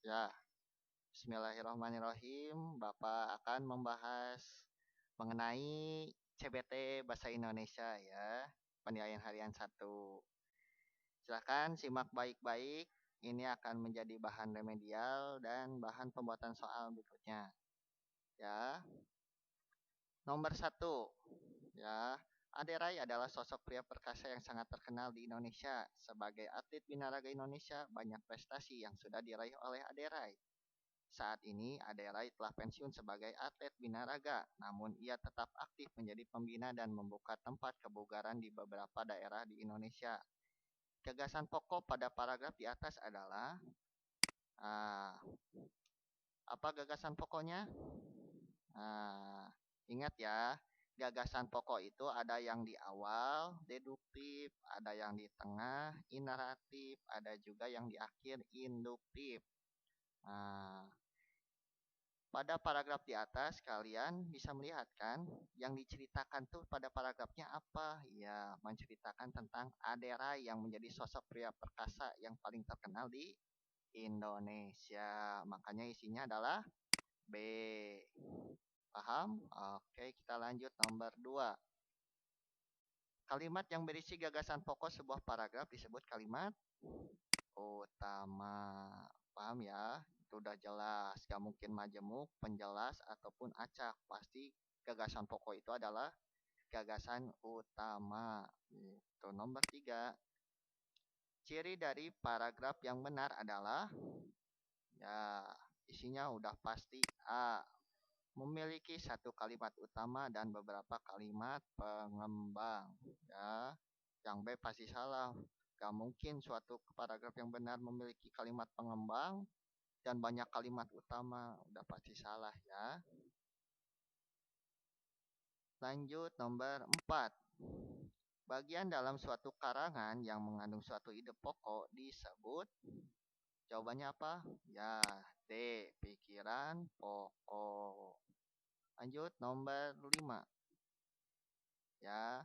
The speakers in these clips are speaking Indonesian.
Ya, Bismillahirrahmanirrahim. Bapak akan membahas mengenai CBT Bahasa Indonesia ya, penilaian harian 1. Silahkan simak baik-baik. Ini akan menjadi bahan remedial dan bahan pembuatan soal berikutnya. Ya, nomor 1. Ya, Aderai adalah sosok pria perkasa yang sangat terkenal di Indonesia. Sebagai atlet binaraga Indonesia, banyak prestasi yang sudah diraih oleh Aderai. Saat ini, Aderai telah pensiun sebagai atlet binaraga, namun ia tetap aktif menjadi pembina dan membuka tempat kebugaran di beberapa daerah di Indonesia. Gagasan pokok pada paragraf di atas adalah ah, apa gagasan pokoknya? Ah, Ingat ya, gagasan pokok itu ada yang di awal, deduktif, ada yang di tengah, ineratif, ada juga yang di akhir, induktif. Nah, pada paragraf di atas kalian bisa melihat kan yang diceritakan tuh pada paragrafnya apa? Ya, menceritakan tentang Aderai yang menjadi sosok pria perkasa yang paling terkenal di Indonesia. Makanya isinya adalah B. Paham? Oke, kita lanjut nomor 2. Kalimat yang berisi gagasan pokok sebuah paragraf disebut kalimat utama. Paham ya? Itu udah jelas. Gak mungkin majemuk, penjelas, ataupun acak. Pasti gagasan pokok itu adalah gagasan utama. Itu nomor 3. Ciri dari paragraf yang benar adalah ya isinya udah pasti A. Memiliki satu kalimat utama dan beberapa kalimat pengembang. Ya, yang B pasti salah. Gak mungkin suatu paragraf yang benar memiliki kalimat pengembang dan banyak kalimat utama. Udah pasti salah ya. Lanjut nomor 4. Bagian dalam suatu karangan yang mengandung suatu ide pokok disebut. Jawabannya apa? Ya, D. Pikiran pokok. Lanjut nomor 5. Ya,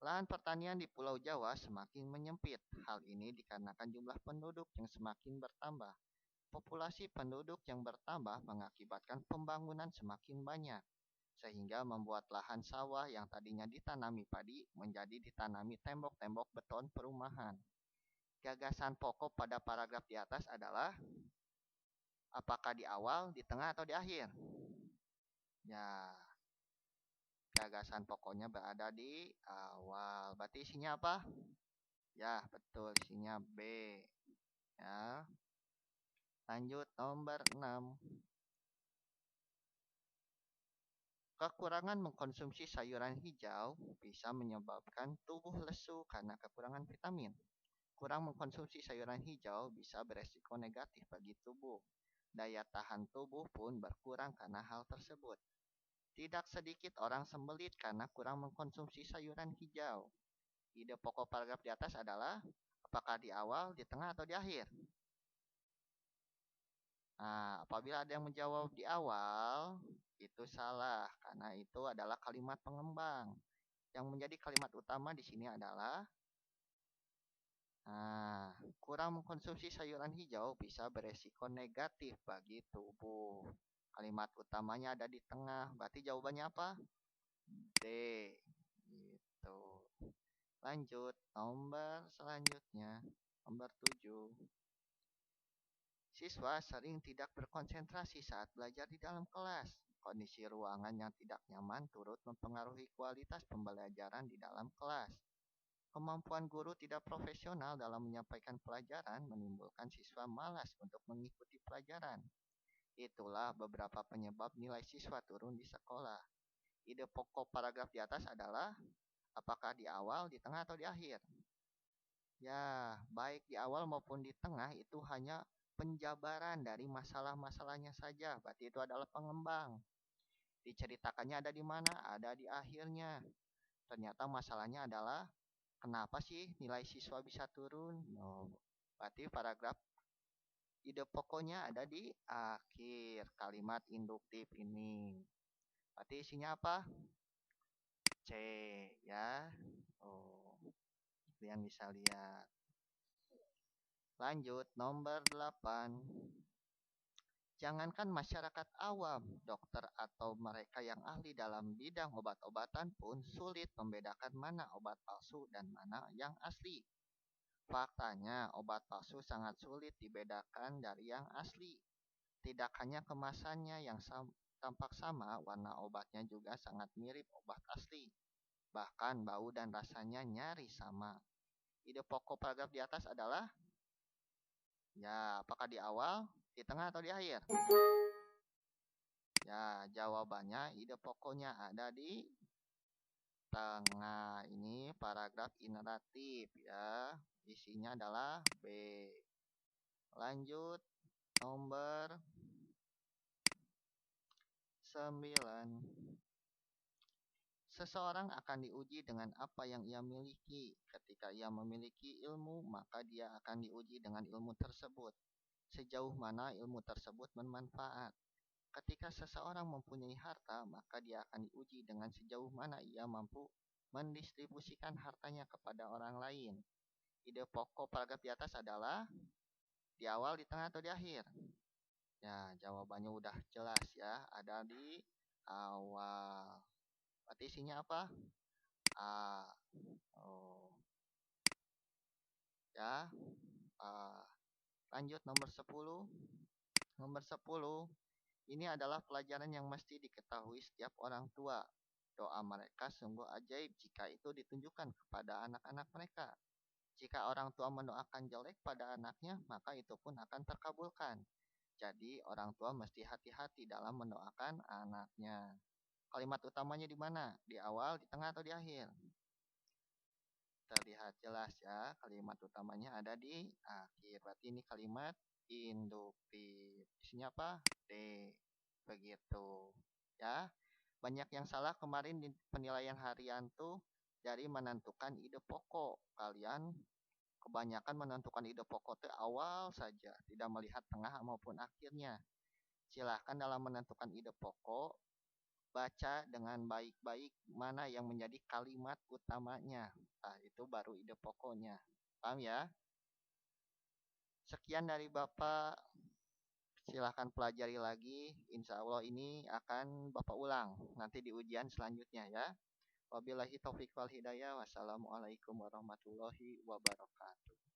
lahan pertanian di Pulau Jawa semakin menyempit. Hal ini dikarenakan jumlah penduduk yang semakin bertambah. Populasi penduduk yang bertambah mengakibatkan pembangunan semakin banyak, sehingga membuat lahan sawah yang tadinya ditanami padi menjadi ditanami tembok-tembok beton perumahan. Gagasan pokok pada paragraf di atas adalah apakah di awal, di tengah, atau di akhir? Ya, gagasan pokoknya berada di awal. Berarti isinya apa? Ya, betul. Isinya B. Ya. Lanjut nomor 6. Kekurangan mengkonsumsi sayuran hijau bisa menyebabkan tubuh lesu karena kekurangan vitamin. Kurang mengkonsumsi sayuran hijau bisa beresiko negatif bagi tubuh. Daya tahan tubuh pun berkurang karena hal tersebut. Tidak sedikit orang sembelit karena kurang mengkonsumsi sayuran hijau. Ide pokok paragraf di atas adalah apakah di awal, di tengah, atau di akhir? Nah, apabila ada yang menjawab di awal, itu salah karena itu adalah kalimat pengembang. Yang menjadi kalimat utama di sini adalah kurang mengkonsumsi sayuran hijau bisa beresiko negatif bagi tubuh. Kalimat utamanya ada di tengah. Berarti jawabannya apa? D. Gitu. Lanjut, nomor selanjutnya. Nomor 7. Siswa sering tidak berkonsentrasi saat belajar di dalam kelas. Kondisi ruangan yang tidak nyaman turut mempengaruhi kualitas pembelajaran di dalam kelas. Kemampuan guru tidak profesional dalam menyampaikan pelajaran menimbulkan siswa malas untuk mengikuti pelajaran. Itulah beberapa penyebab nilai siswa turun di sekolah. Ide pokok paragraf di atas adalah apakah di awal, di tengah, atau di akhir? Ya, baik di awal maupun di tengah itu hanya penjabaran dari masalah-masalahnya saja. Berarti itu adalah pengembang. Diceritakannya ada di mana? Ada di akhirnya. Ternyata masalahnya adalah kenapa sih nilai siswa bisa turun? No. Berarti paragraf ide pokoknya ada di akhir kalimat induktif ini. Berarti isinya apa? C ya. Oh, kalian bisa lihat. Lanjut nomor 8. Jangankan masyarakat awam, dokter atau mereka yang ahli dalam bidang obat-obatan pun sulit membedakan mana obat palsu dan mana yang asli. Faktanya, obat palsu sangat sulit dibedakan dari yang asli. Tidak hanya kemasannya yang tampak sama, warna obatnya juga sangat mirip obat asli. Bahkan bau dan rasanya nyaris sama. Ide pokok paragraf di atas adalah, ya, apakah di awal, di tengah, atau di akhir? Ya, jawabannya ide pokoknya ada di tengah. Ini paragraf ineratif ya. Isinya adalah B. Lanjut nomor 9. Seseorang akan diuji dengan apa yang ia miliki. Ketika ia memiliki ilmu, maka dia akan diuji dengan ilmu tersebut. Sejauh mana ilmu tersebut bermanfaat. Ketika seseorang mempunyai harta, maka dia akan diuji dengan sejauh mana ia mampu mendistribusikan hartanya kepada orang lain. Ide pokok paragraf di atas adalah di awal, di tengah, atau di akhir? Ya, jawabannya udah jelas ya, ada di awal. Berarti isinya apa? A. Oh, ya. Lanjut nomor 10. Nomor 10. Ini adalah pelajaran yang mesti diketahui setiap orang tua. Doa mereka sungguh ajaib jika itu ditunjukkan kepada anak-anak mereka. Jika orang tua mendoakan jelek pada anaknya, maka itu pun akan terkabulkan. Jadi, orang tua mesti hati-hati dalam mendoakan anaknya. Kalimat utamanya di mana? Di awal, di tengah, atau di akhir? Terlihat jelas ya, kalimat utamanya ada di akhir. Berarti ini kalimat induktif. Isinya apa? D. Begitu. Ya. Banyak yang salah kemarin di penilaian harian tuh dari menentukan ide pokok. Kalian kebanyakan menentukan ide pokok itu awal saja, tidak melihat tengah maupun akhirnya. Silahkan dalam menentukan ide pokok, baca dengan baik-baik mana yang menjadi kalimat utamanya. Nah, itu baru ide pokoknya. Paham ya? Sekian dari Bapak. Silahkan pelajari lagi. Insya Allah ini akan Bapak ulang nanti di ujian selanjutnya ya. Wabillahi taufiq wal hidayah. Wassalamualaikum warahmatullahi wabarakatuh.